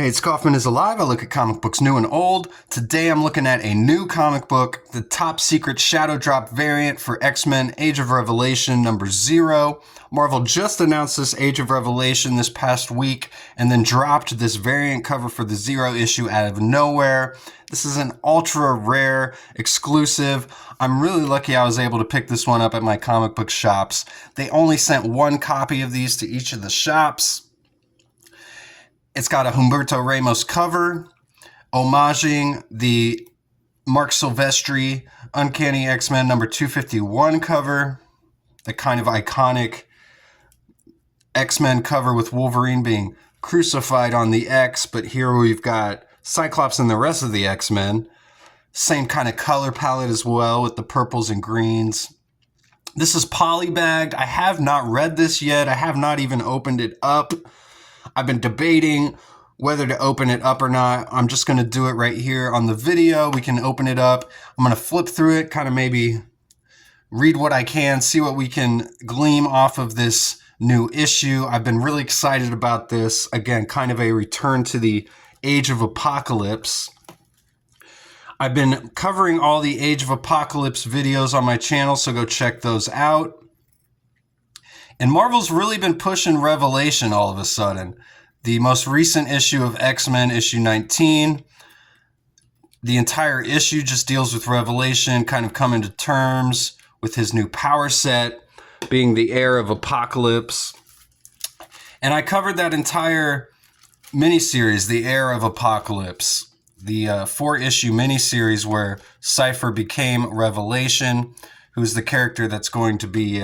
Hey, it's Kaufman is Alive. I look at comic books new and old. Today I'm looking at a new comic book, the top secret Shadow Drop variant for X-Men Age of Revelation number 0. Marvel just announced this Age of Revelation this past week and then dropped this variant cover for the 0 issue out of nowhere. This is an ultra rare exclusive. I'm really lucky I was able to pick this one up at my comic book shops. They only sent one copy of these to each of the shops. It's got a Humberto Ramos cover, homaging the Mark Silvestri Uncanny X-Men number 251 cover, the kind of iconic X-Men cover with Wolverine being crucified on the X, but here we've got Cyclops and the rest of the X-Men. Same kind of color palette as well with the purples and greens. This is polybagged. I have not read this yet. I have not even opened it up. I've been debating whether to open it up or not. I'm just going to do it right here on the video. We can open it up. I'm going to flip through it, kind of maybe read what I can, see what we can glean off of this new issue. I've been really excited about this. Again, kind of a return to the Age of Apocalypse. I've been covering all the Age of Apocalypse videos on my channel, so go check those out. And Marvel's really been pushing Revelation all of a sudden. The most recent issue of X-Men, issue 19, the entire issue just deals with Revelation, kind of coming to terms with his new power set, being the heir of Apocalypse. And I covered that entire miniseries, The Heir of Apocalypse, the 4-issue miniseries where Cypher became Revelation, who's the character that's going to be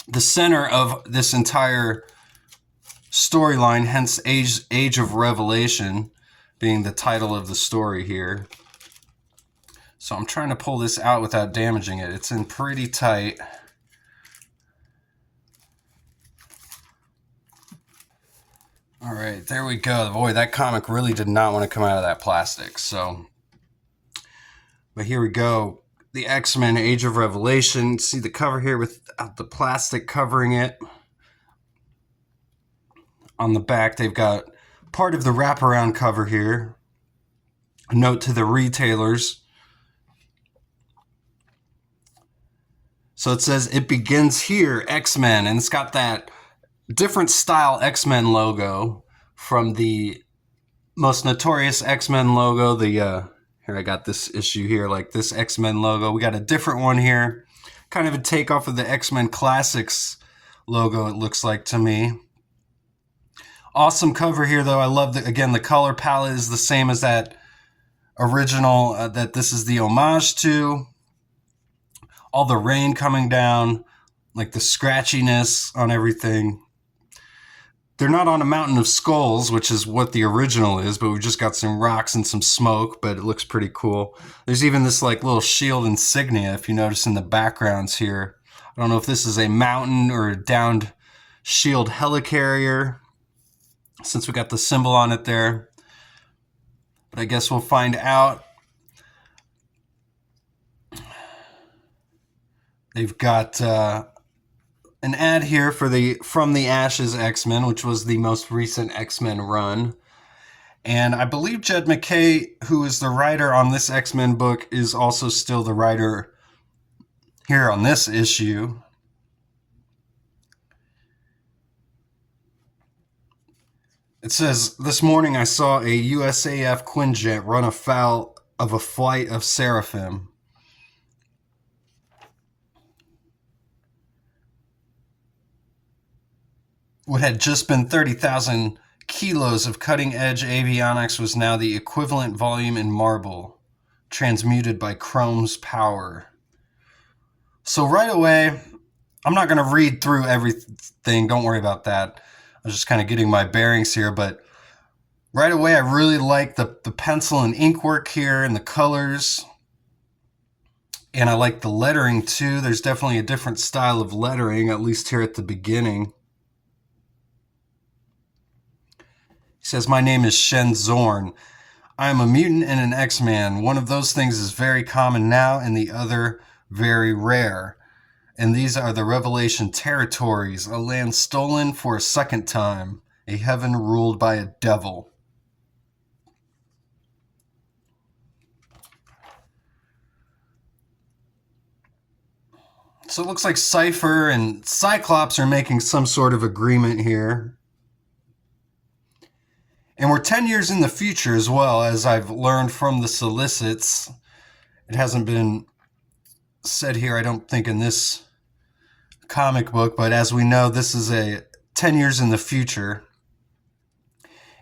the center of this entire storyline, hence Age of Revelation being the title of the story here. So I'm trying to pull this out without damaging it. It's in pretty tight. All right, there we go. Boy, that comic really did not want to come out of that plastic. But here we go. The X-Men Age of Revelation. See the cover here without the plastic covering it. On the back, they've got part of the wraparound cover here. A note to the retailers. So it says, "It begins here, X-Men." And it's got that different style X-Men logo from the most notorious X-Men logo, here I got this issue here, like this X-Men logo. We got a different one here, kind of a takeoff of the X-Men Classics logo, it looks like to me. Awesome cover here, though. I love, again, the color palette is the same as that original that this is the homage to. All the rain coming down, like the scratchiness on everything. They're not on a mountain of skulls, which is what the original is, but we've just got some rocks and some smoke, but it looks pretty cool. There's even this like little shield insignia, if you notice in the backgrounds here. I don't know if this is a mountain or a downed shield helicarrier, since we got the symbol on it there. But I guess we'll find out. They've got an ad here for the From the Ashes X-Men, which was the most recent X-Men run. And I believe Jed MacKay, who is the writer on this X-Men book, is also still the writer here on this issue. It says, "This morning I saw a USAF Quinjet run afoul of a flight of Seraphim. What had just been 30,000 kilos of cutting-edge avionics was now the equivalent volume in marble, transmuted by chrome's power." So right away, I'm not going to read through everything. Don't worry about that. I was just kind of getting my bearings here, but right away, I really like the pencil and ink work here and the colors. And I like the lettering too. There's definitely a different style of lettering, at least here at the beginning. He says, "My name is Shen Zorn. I am a mutant and an X-Man. One of those things is very common now and the other very rare. And these are the Revelation territories, a land stolen for a second time, a heaven ruled by a devil. So it looks like Cypher and Cyclops are making some sort of agreement here. And we're 10 years in the future as well, as I've learned from the solicits. It hasn't been said here, I don't think, in this comic book, but as we know, this is a 10 years in the future.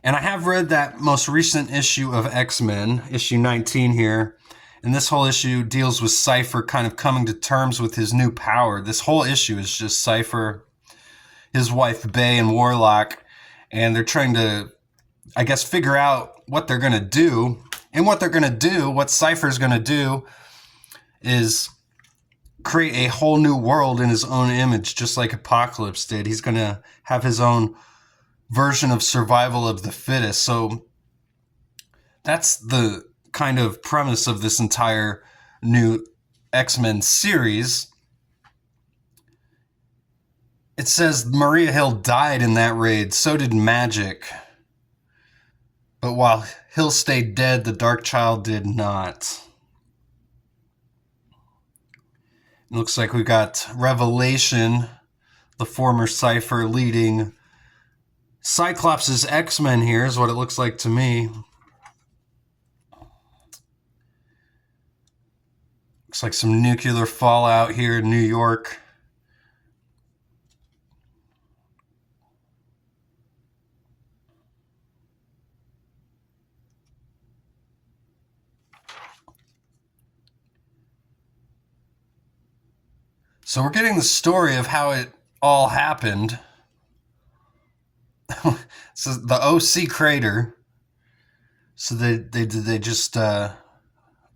And I have read that most recent issue of X-Men, issue 19 here, and this whole issue deals with Cypher kind of coming to terms with his new power. This whole issue is just Cypher, his wife Bay, and Warlock, and they're trying to, I guess, figure out what they're going to do. And what they're going to do, what Cypher's going to do, is create a whole new world in his own image, just like Apocalypse did. He's going to have his own version of survival of the fittest. So that's the kind of premise of this entire new X-Men series. It says Maria Hill died in that raid, so did Magic. But while Hill stayed dead, the Dark Child did not. It looks like we got Revelation, the former Cypher, leading Cyclops' X-Men here, is what it looks like to me. Looks like some nuclear fallout here in New York. So we're getting the story of how it all happened. So the OC crater. So they just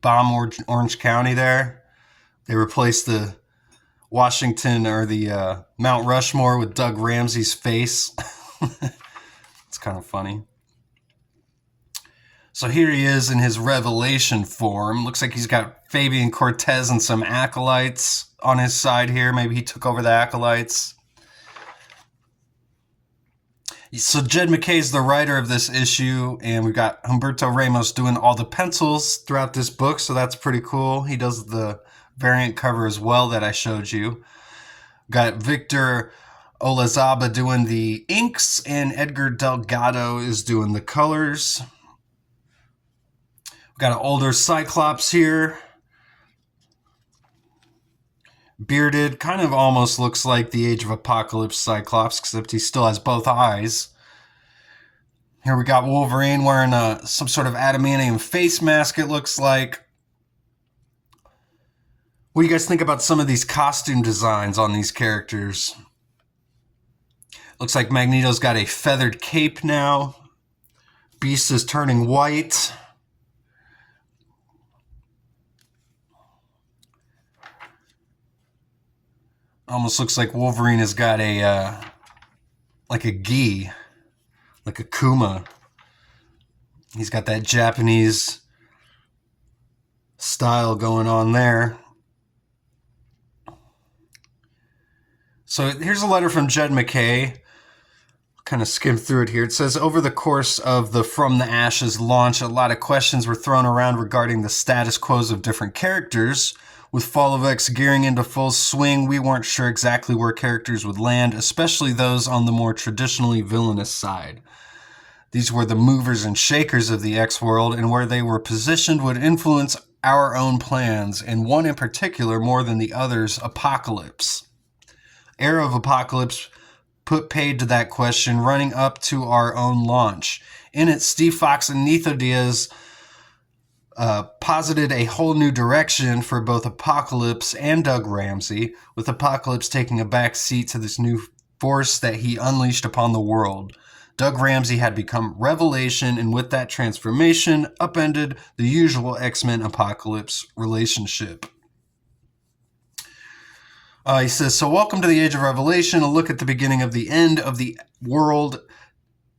bomb Orange County there. They replaced the Washington or the Mount Rushmore with Doug Ramsey's face. It's kind of funny. So here he is in his Revelation form. Looks like he's got Fabian Cortez and some acolytes on his side here. Maybe he took over the acolytes. So Jed MacKay's the writer of this issue, and we've got Humberto Ramos doing all the pencils throughout this book, so that's pretty cool. He does the variant cover as well that I showed you. Got Victor Olazaba doing the inks, and Edgar Delgado is doing the colors. We've got an older Cyclops here. Bearded, kind of almost looks like the Age of Apocalypse Cyclops, except he still has both eyes. Here we got Wolverine wearing some sort of adamantium face mask, it looks like. What do you guys think about some of these costume designs on these characters? Looks like Magneto's got a feathered cape now. Beast is turning white. Almost looks like Wolverine has got a, like a gi, like a Kuma. He's got that Japanese style going on there. So here's a letter from Jed MacKay. Kind of skim through it here. It says, over the course of the From the Ashes launch, a lot of questions were thrown around regarding the status quos of different characters. With Fall of X gearing into full swing, we weren't sure exactly where characters would land, especially those on the more traditionally villainous side. These were the movers and shakers of the X world, and where they were positioned would influence our own plans, and one in particular more than the others, Apocalypse. Era of Apocalypse put paid to that question, running up to our own launch. In it, Steve Fox and Netho Diaz posited a whole new direction for both Apocalypse and Doug Ramsey, with Apocalypse taking a back seat to this new force that he unleashed upon the world. Doug Ramsey had become Revelation, and with that transformation, upended the usual X-Men Apocalypse relationship. He says, so welcome to the Age of Revelation, a look at the beginning of the end of the world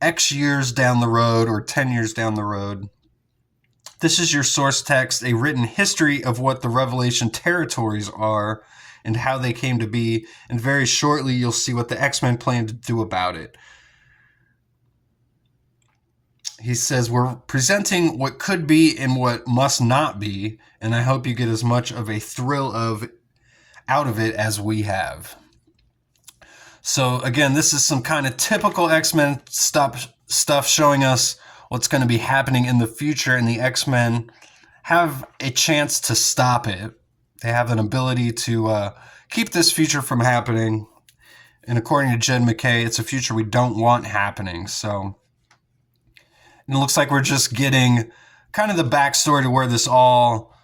X years down the road, or 10 years down the road. This is your source text, a written history of what the Revelation territories are and how they came to be, and very shortly you'll see what the X-Men plan to do about it. He says, we're presenting what could be and what must not be, and I hope you get as much of a thrill of out of it as we have. So again, this is some kind of typical X-Men stuff showing us what's going to be happening in the future, and the X-Men have a chance to stop it. They have an ability to keep this future from happening. And according to Jed MacKay, it's a future we don't want happening. So it looks like we're just getting kind of the backstory to where this all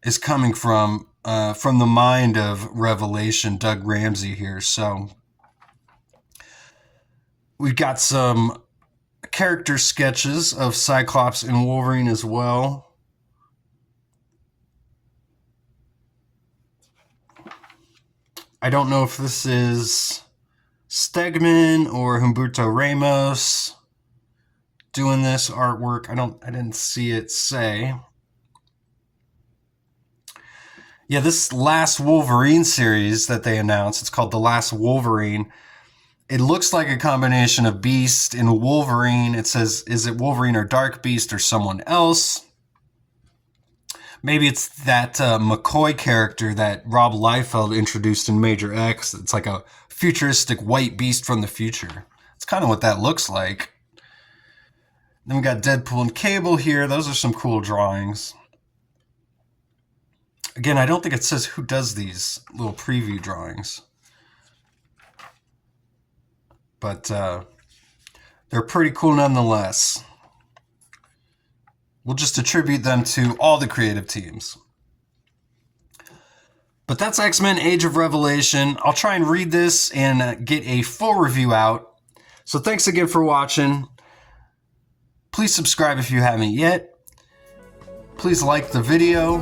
is coming from the mind of Revelation, Doug Ramsey here. So we've got some character sketches of Cyclops and Wolverine as well. I don't know if this is Stegman or Humberto Ramos doing this artwork. I didn't see it say. Yeah, this last Wolverine series that they announced, it's called The Last Wolverine. It looks like a combination of Beast and Wolverine. It says, is it Wolverine or Dark Beast or someone else? Maybe it's that McCoy character that Rob Liefeld introduced in Major X. It's like a futuristic white beast from the future. It's kind of what that looks like. Then we got Deadpool and Cable here. Those are some cool drawings. Again, I don't think it says who does these little preview drawings. But they're pretty cool nonetheless. We'll just attribute them to all the creative teams. But that's X-Men Age of Revelation. I'll try and read this and get a full review out. So thanks again for watching. Please subscribe if you haven't yet. Please like the video,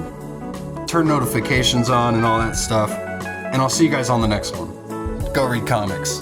turn notifications on and all that stuff. And I'll see you guys on the next one. Go read comics.